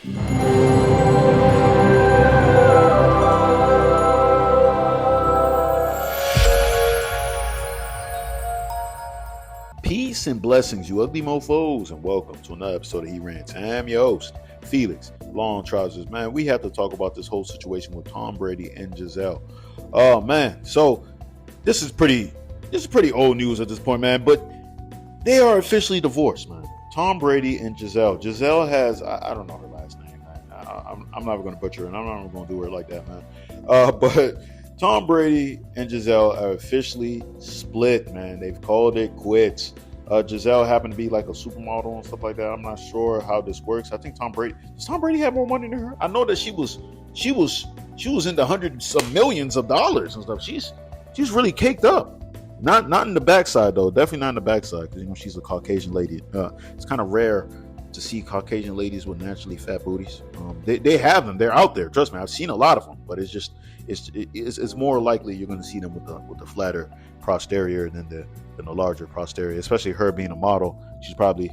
Peace and blessings, you ugly mofos, and welcome to another episode of He Rants. I'm your host, Felix, Long Trousers. Man, we have to talk about this whole situation with Tom Brady and Giselle. Oh man, so this is pretty old news at this point, man. But they are officially divorced, man. Tom Brady and Giselle. Giselle has I don't know her last name, man. I'm not going to butcher it. And I'm not going to do it like that, man. But Tom Brady and Giselle are officially split, man. They've called it quits. Giselle happened to be like a supermodel and stuff like that. I'm not sure how this works. I think does Tom Brady have more money than her? I know that she was in the hundreds of millions of dollars and stuff. She's really caked up. Not in the backside though. Definitely not in the backside because she's a Caucasian lady. It's kind of rare to see Caucasian ladies with naturally fat booties. They have them. They're out there. Trust me, I've seen a lot of them. But it's more likely you're going to see them with the flatter posterior than the larger posterior. Especially her being a model, she's probably,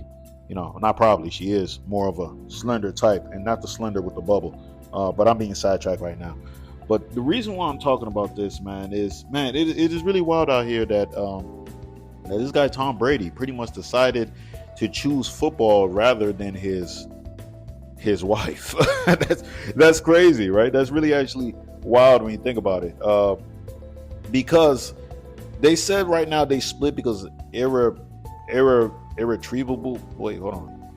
she is more of a slender type, and not the slender with the bubble. But I'm being sidetracked right now. But the reason why I'm talking about this, man, is it is really wild out here that this guy Tom Brady pretty much decided to choose football rather than his wife. That's crazy, right? That's really actually wild when you think about it. Because they said right now they split because irretrievable. Wait, hold on.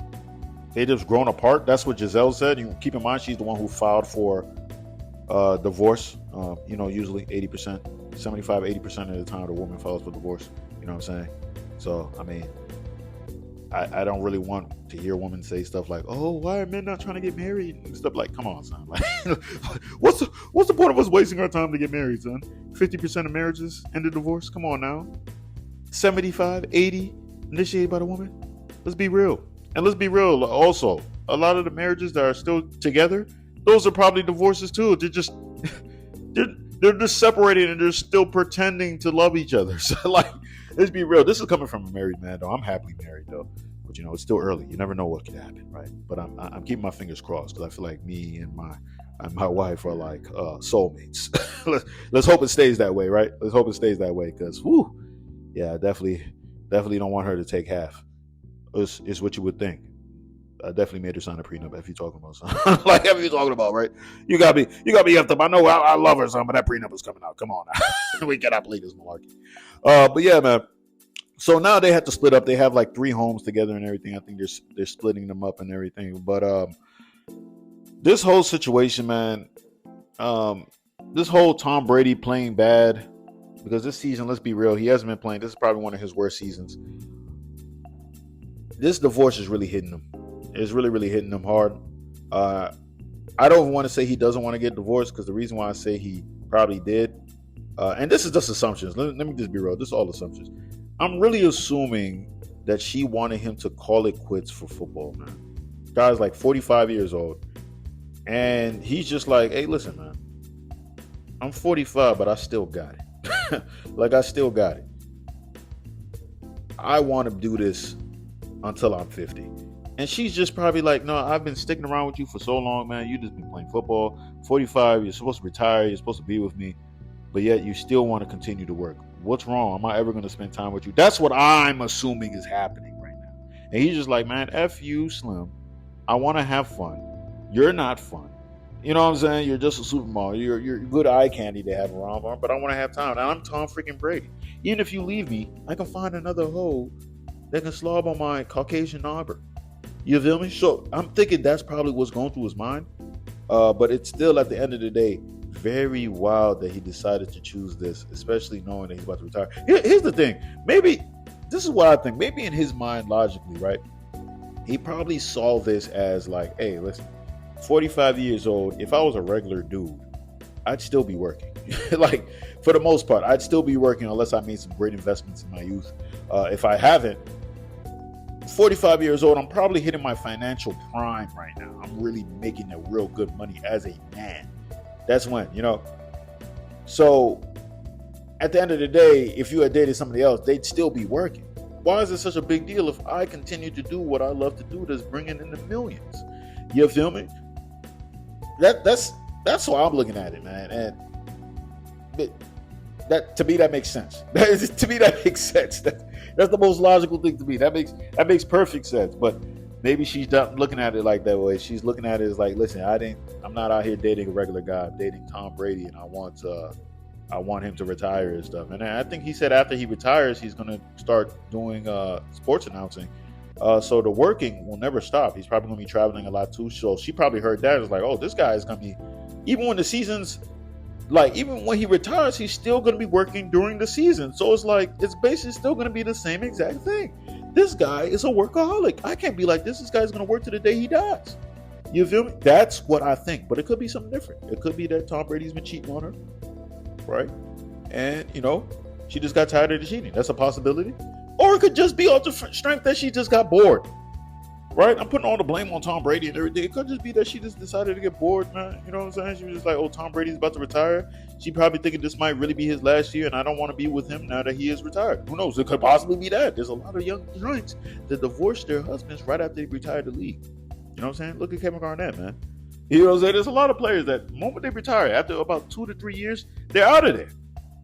They just grown apart. That's what Giselle said. You keep in mind she's the one who filed for divorce. Usually 80%, 75, 80% of the time the woman files for divorce. You know what I'm saying? So, I mean, I don't really want to hear women say stuff like, "Oh, why are men not trying to get married?" and stuff like, "Come on, son. Like, what's the point of us wasting our time to get married, son? 50% of marriages end in divorce. Come on now. 75, 80 initiated by the woman. Let's be real. And let's be real. Also, a lot of the marriages that are still together, those are probably divorces too. They're just separated and they're still pretending to love each other. So like, let's be real. This is coming from a married man, though. I'm happily married, though. But it's still early. You never know what could happen, right? But I'm keeping my fingers crossed because I feel like me and my wife are like soulmates. Let's hope it stays that way, right? Let's hope it stays that way because, yeah, definitely don't want her to take half. It's what you would think. I definitely made her sign a prenup. If you're talking about something, like if you're talking about, right? You gotta be effed up. I know I love her, son, but that prenup is coming out. Come on now, we cannot believe this malarkey. But yeah, man. So now they have to split up. They have like 3 homes together and everything. I think they're splitting them up and everything. But this whole situation, man, this whole Tom Brady playing bad because this season, let's be real, he hasn't been playing. This is probably one of his worst seasons. This divorce is really hitting him. It's really, really hitting him hard. I don't want to say he doesn't want to get divorced because the reason why I say he probably did, and this is just assumptions. Let me just be real. This is all assumptions. I'm really assuming that she wanted him to call it quits for football, man. Guy's like 45 years old. And he's just like, hey, listen, man. I'm 45, but I still got it. Like, I still got it. I want to do this until I'm 50. And she's just probably like, no, I've been sticking around with you for so long, man. You just been playing football. 45, you're supposed to retire. You're supposed to be with me. But yet you still want to continue to work. What's wrong? Am I ever going to spend time with you? That's what I'm assuming is happening right now. And he's just like, man, F you, Slim. I want to have fun. You're not fun. You know what I'm saying? You're just a supermodel. You're good eye candy to have around, but I want to have time. And I'm Tom freaking Brady. Even if you leave me, I can find another hoe that can slob on my Caucasian arbor. You feel me? So I'm thinking that's probably what's going through his mind. But it's still, at the end of the day, very wild that he decided to choose this, especially knowing that he's about to retire. Here's the thing. Maybe, this is what I think. Maybe in his mind, logically, right? He probably saw this as like, hey, listen, 45 years old, if I was a regular dude, I'd still be working. Like, for the most part, I'd still be working unless I made some great investments in my youth. If I haven't, 45 years old, I'm probably hitting my financial prime right now. I'm really making a real good money as a man. That's when, So at the end of the day, if you had dated somebody else, they'd still be working. Why is it such a big deal if I continue to do what I love to do that's bringing in the millions? You feel me? That's how I'm looking at it, man. And that to me that makes sense. To me that makes sense. That's the most logical thing to me. That makes perfect sense. But maybe she's not looking at it like that way. She's looking at it as like, listen, I'm not out here dating a regular guy. I'm dating Tom Brady, and I want him to retire and stuff. And I think he said after he retires, he's gonna start doing sports announcing. So the working will never stop. He's probably gonna be traveling a lot too. So she probably heard that. It's like, oh, this guy is gonna be, even when the season's like, even when he retires, he's still going to be working during the season. So it's like, it's basically still going to be the same exact thing. This guy is a workaholic. I can't be like this. This guy's going to work to the day he dies. You feel me? That's what I think. But it could be something different. It could be that Tom Brady's been cheating on her, right? And, she just got tired of the cheating. That's a possibility. Or it could just be off the strength that she just got bored. Right? I'm putting all the blame on Tom Brady and everything. It could just be that she just decided to get bored, man. You know what I'm saying? She was just like, oh, Tom Brady's about to retire. She probably thinking this might really be his last year, and I don't want to be with him now that he is retired. Who knows? It could possibly be that. There's a lot of young joints that divorced their husbands right after they retired the league. You know what I'm saying? Look at Kevin Garnett, man. You know what I'm saying? There's a lot of players that the moment they retire, after about 2 to 3 years, they're out of there.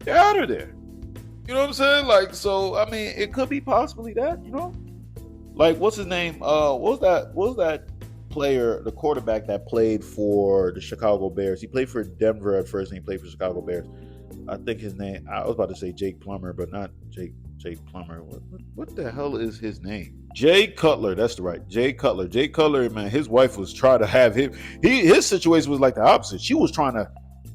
They're out of there. You know what I'm saying? Like, so, I mean, it could be possibly that, Like, what's his name? What was that player, the quarterback that played for the Chicago Bears? He played for Denver at first, and he played for Chicago Bears. I think his name, I was about to say Jake Plummer, but not Jake Plummer. What the hell is his name? Jay Cutler. That's right. Jay Cutler. Jay Cutler, man, his wife was trying to have him. His situation was like the opposite. She was trying to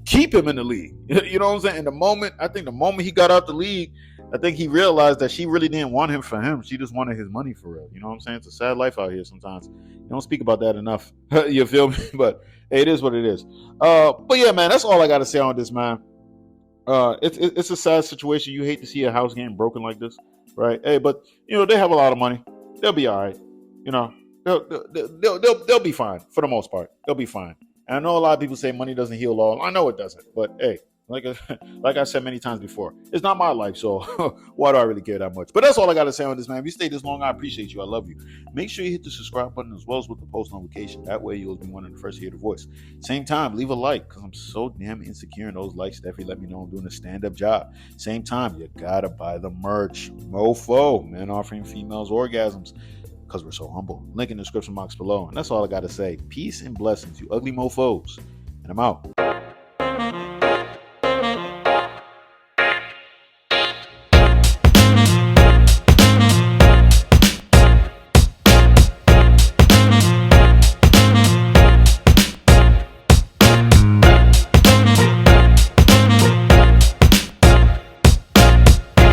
keep him in the league. You know what I'm saying? And the moment he got out the league, I think he realized that she really didn't want him for him. She just wanted his money for real. You know what I'm saying? It's a sad life out here sometimes. You don't speak about that enough. You feel me? But hey, it is what it is. But yeah, man, that's all I got to say on this, man. It's a sad situation. You hate to see a house getting broken like this, right? Hey, but they have a lot of money. They'll be all right. They'll be fine for the most part. They'll be fine. And I know a lot of people say money doesn't heal all. I know it doesn't, but hey, like I said many times before, it's not my life, so why do I really care that much? But that's all I got to say on this, man. If you stayed this long, I appreciate you. I love you. Make sure you hit the subscribe button as well as with the post notification. That way you'll be one of the first to hear the voice. Same time, leave a like, because I'm so damn insecure in those likes. Definitely let me know I'm doing a stand-up job. Same time, you got to buy the merch. Mofo, men offering females orgasms, because we're so humble. Link in the description box below. And that's all I got to say. Peace and blessings, you ugly mofos. And I'm out.